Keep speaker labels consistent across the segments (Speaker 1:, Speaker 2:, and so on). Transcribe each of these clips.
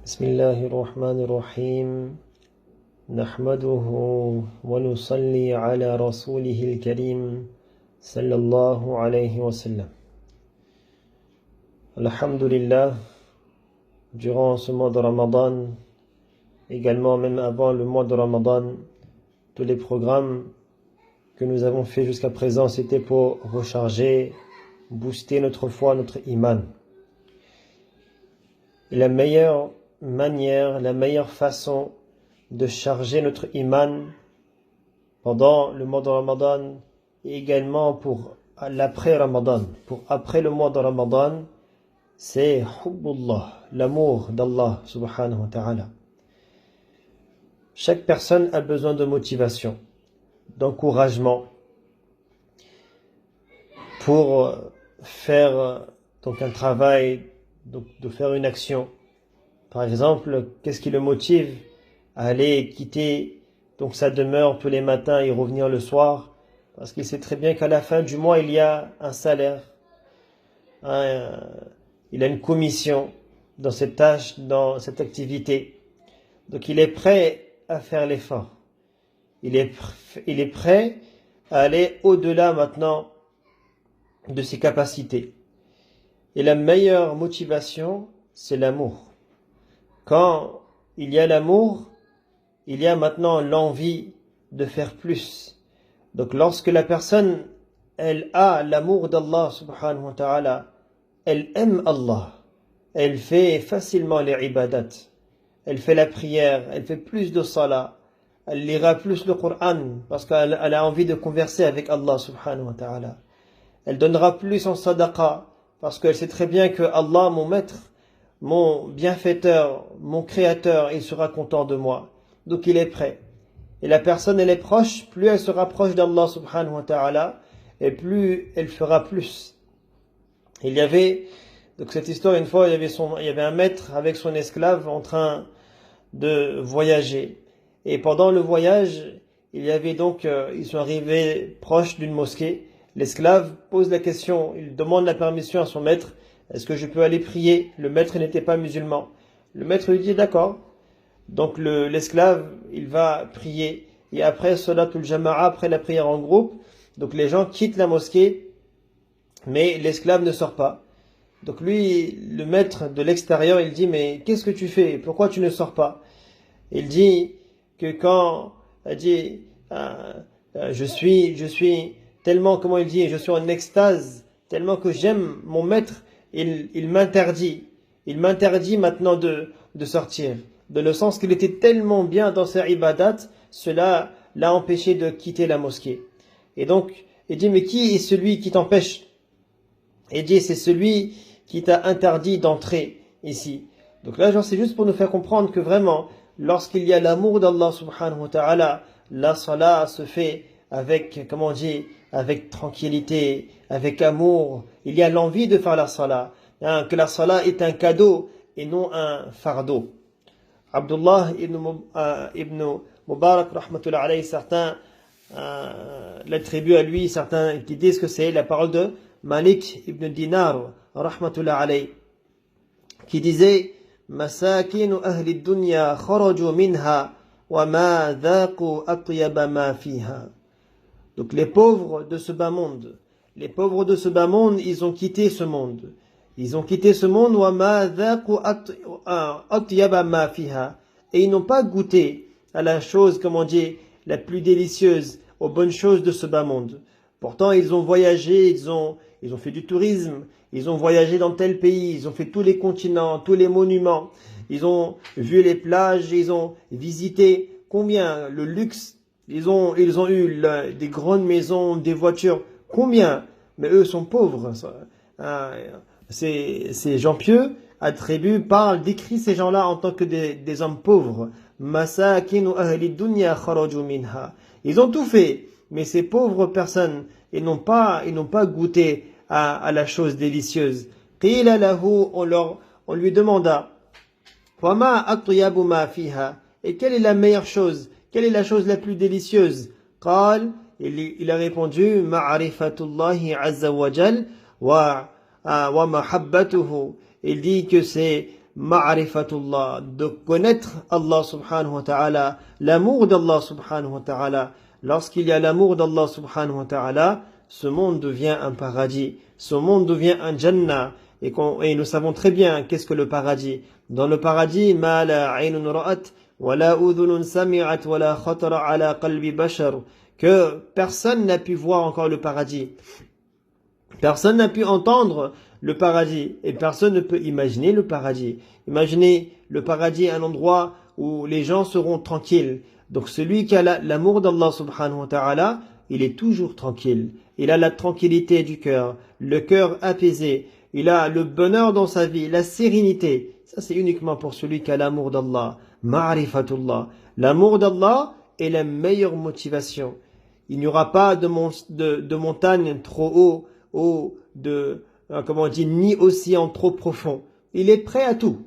Speaker 1: بسم الله الرحمن الرحيم نحمده ونصلي على رسوله الكريم صلى الله عليه وسلم. Alhamdulillah, durant ce mois de Ramadan, également même avant le mois de Ramadan, tous les programmes que nous avons fait jusqu'à présent, c'était pour recharger, booster notre foi, notre iman. Et la meilleure manière, la meilleure façon de charger notre iman pendant le mois de Ramadan et également pour l'après-Ramadan, pour après le mois de Ramadan, c'est Hubbullah, l'amour d'Allah subhanahu wa ta'ala. Chaque personne a besoin de motivation, d'encouragement pour faire donc un travail, donc de faire une action. Par exemple, qu'est-ce qui le motive à aller quitter donc sa demeure tous les matins et revenir le soir? Parce qu'il sait très bien qu'à la fin du mois, il y a un salaire, il a une commission dans cette tâche, dans cette activité. Donc il est prêt à faire l'effort. Il est prêt à aller au-delà maintenant de ses capacités. Et la meilleure motivation, c'est l'amour. Quand il y a l'amour, il y a maintenant l'envie de faire plus. Donc lorsque la personne, elle a l'amour d'Allah subhanahu wa ta'ala, elle aime Allah, elle fait facilement les ibadat, elle fait la prière, elle fait plus de salat, elle lira plus le Coran parce qu'elle a envie de converser avec Allah subhanahu wa ta'ala. Elle donnera plus en sadaqa parce qu'elle sait très bien que Allah, mon maître, mon bienfaiteur, mon créateur, il sera content de moi. Donc il est prêt. Et la personne, elle est proche, plus elle se rapproche d'Allah subhanahu wa ta'ala, et plus elle fera plus. Il y avait, donc cette histoire, une fois, il y avait un maître avec son esclave en train de voyager. Et pendant le voyage, il y avait donc, ils sont arrivés proches d'une mosquée. L'esclave pose la question, il demande la permission à son maître. Est-ce que je peux aller prier? Le maître n'était pas musulman. Le maître lui dit d'accord. Donc l'esclave, il va prier. Et après Salatul Jama'a, après la prière en groupe, donc les gens quittent la mosquée, mais l'esclave ne sort pas. Donc lui, le maître de l'extérieur, il dit, mais qu'est-ce que tu fais? Pourquoi tu ne sors pas? Il dit que je suis tellement, comment il dit, je suis en extase, tellement que j'aime mon maître, il m'interdit maintenant de sortir. De le sens qu'il était tellement bien dans ses ibadat, cela l'a empêché de quitter la mosquée. Et donc, il dit, mais qui est celui qui t'empêche? Il dit, c'est celui qui t'a interdit d'entrer ici. Donc là, c'est juste pour nous faire comprendre que vraiment, lorsqu'il y a l'amour d'Allah subhanahu wa ta'ala, la salat se fait avec, comment on dit, avec tranquillité, avec amour. Il y a l'envie de faire la salat. Que la salat est un cadeau et non un fardeau. Abdullah ibn Mubarak, rahmatullah alayhi, certains l'attribuent à lui, certains qui disent que c'est la parole de Malik ibn Dinar, rahmatullah alayhi, qui disait Masakinu ahli dunya kharaju minha wa ma dhaqu atyaba ma fiha. Donc les pauvres de ce bas monde, ils ont quitté ce monde. Ils ont quitté ce monde et ils n'ont pas goûté à la chose, comme on dit, la plus délicieuse, aux bonnes choses de ce bas monde. Pourtant, ils ont voyagé, ils ont fait du tourisme, ils ont voyagé dans tel pays, ils ont fait tous les continents, tous les monuments, ils ont vu les plages, ils ont visité combien, le luxe, ils ont eu des grandes maisons, des voitures, combien, mais eux sont pauvres. Ces gens pieux décrit ces gens-là en tant que des hommes pauvres. Masakinu ahli dunya kharaju minha. Ils ont tout fait, mais ces pauvres personnes, ils n'ont pas goûté à la chose délicieuse. Qila lahu, on lui demanda, wa ma atyabu ma fiha. Et quelle est la meilleure chose? Quelle est la chose la plus délicieuse? Qal, il a répondu, ma'rifatullahi azza wa jal wa mahabbatuhu. Il dit que c'est ma'rifatullah, de connaître Allah subhanahu wa ta'ala, l'amour d'Allah subhanahu wa ta'ala. Lorsqu'il y a l'amour d'Allah subhanahu wa ta'ala, ce monde devient un paradis, ce monde devient un jannah. Et nous savons très bien qu'est-ce que le paradis. Dans le paradis, ma la aynun ra'at, wa la udhunun sami'at, wa la khatara ala qalbi bashar, que personne n'a pu voir encore le paradis. Personne n'a pu entendre le paradis et personne ne peut imaginer le paradis. Imaginez le paradis, un endroit où les gens seront tranquilles. Donc celui qui a l'amour d'Allah subhanahu wa ta'ala, il est toujours tranquille. Il a la tranquillité du cœur, le cœur apaisé. Il a le bonheur dans sa vie, la sérénité. Ça c'est uniquement pour celui qui a l'amour d'Allah. Ma'rifatullah. L'amour d'Allah est la meilleure motivation. Il n'y aura pas de montagne trop haut, ni océan trop profond. Il est prêt à tout.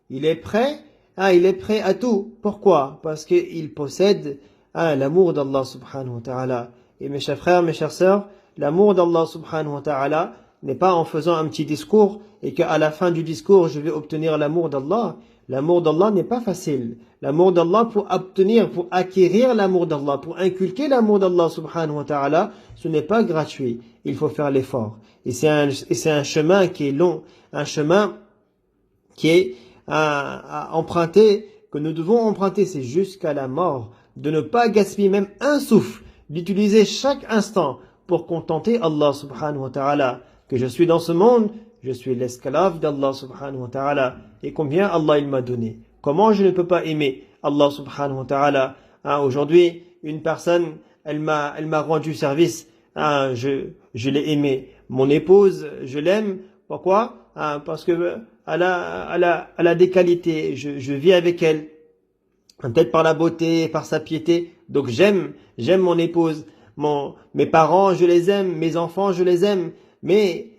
Speaker 1: Il est prêt à tout. Pourquoi? Parce qu'il possède l'amour d'Allah subhanahu wa ta'ala. Et mes chers frères, mes chères sœurs, l'amour d'Allah subhanahu wa ta'ala n'est pas en faisant un petit discours et qu'à la fin du discours, je vais obtenir l'amour d'Allah. L'amour d'Allah n'est pas facile. L'amour d'Allah pour acquérir l'amour d'Allah, pour inculquer l'amour d'Allah subhanahu wa ta'ala, ce n'est pas gratuit. Il faut faire l'effort. Et c'est un chemin qui est long, un chemin qui est à emprunter, que nous devons emprunter, c'est jusqu'à la mort, de ne pas gaspiller même un souffle, d'utiliser chaque instant pour contenter Allah subhanahu wa ta'ala. Que je suis dans ce monde, je suis l'esclave d'Allah subhanahu wa ta'ala. Et combien Allah il m'a donné. Comment je ne peux pas aimer Allah subhanahu wa ta'ala. Aujourd'hui, une personne, elle m'a rendu service. Je l'ai aimé. Mon épouse, je l'aime. Pourquoi? Parce que elle a des qualités. Je vis avec elle. Peut-être par la beauté, par sa piété. Donc j'aime mon épouse. Mes parents, je les aime. Mes enfants, je les aime. Mais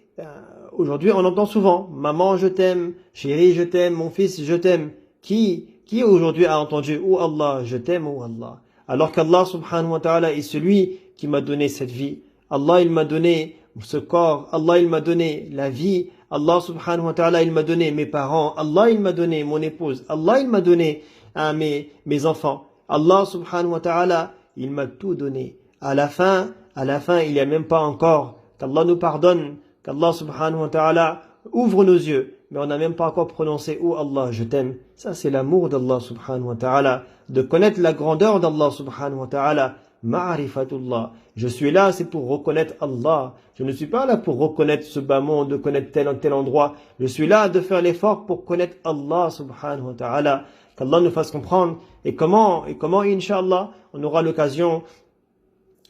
Speaker 1: aujourd'hui, on entend souvent « Maman, je t'aime. Chérie, je t'aime. Mon fils, je t'aime. » Qui aujourd'hui a entendu « Oh Allah, je t'aime, oh Allah » alors qu'Allah subhanahu wa ta'ala est celui qui m'a donné cette vie. Allah, il m'a donné ce corps. Allah, il m'a donné la vie. Allah subhanahu wa ta'ala, il m'a donné mes parents. Allah, il m'a donné mon épouse. Allah, il m'a donné mes enfants. Allah subhanahu wa ta'ala, il m'a tout donné. À la fin, il n'y a même pas encore qu'Allah nous pardonne, qu'Allah subhanahu wa ta'ala ouvre nos yeux. Mais on n'a même pas encore prononcé « Oh Allah, je t'aime ». Ça, c'est l'amour d'Allah subhanahu wa ta'ala. De connaître la grandeur d'Allah subhanahu wa ta'ala. Ma'rifatullah. Je suis là, c'est pour reconnaître Allah. Je ne suis pas là pour reconnaître ce bas monde, de connaître tel endroit. Je suis là de faire l'effort pour connaître Allah subhanahu wa ta'ala. Qu'Allah nous fasse comprendre. Et comment, Inch'Allah, on aura l'occasion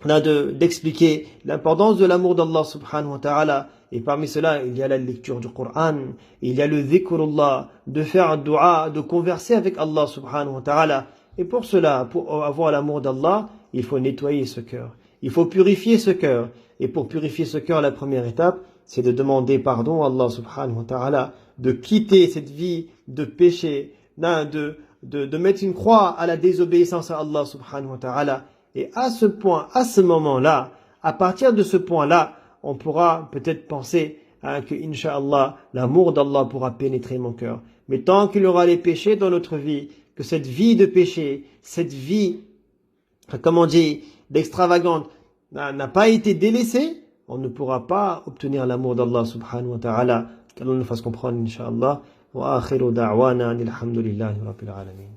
Speaker 1: d'expliquer l'importance de l'amour d'Allah subhanahu wa ta'ala. Et parmi cela, il y a la lecture du Coran, il y a le dhikrullah, de faire un dua, de converser avec Allah subhanahu wa ta'ala. Et pour cela, pour avoir l'amour d'Allah, il faut nettoyer ce cœur. Il faut purifier ce cœur. Et pour purifier ce cœur, la première étape, c'est de demander pardon à Allah subhanahu wa ta'ala, de quitter cette vie de péché, de mettre une croix à la désobéissance à Allah subhanahu wa ta'ala. Et à ce moment-là, à partir de ce point-là, on pourra peut-être penser que, Inch'Allah, l'amour d'Allah pourra pénétrer mon cœur. Mais tant qu'il y aura les péchés dans notre vie, que cette vie de péché, cette vie, d'extravagante, n'a pas été délaissée, on ne pourra pas obtenir l'amour d'Allah subhanahu wa ta'ala. Qu'Allah nous fasse comprendre, Inch'Allah. Wa akhiru da'wana alhamdulillahi rabbil alamin.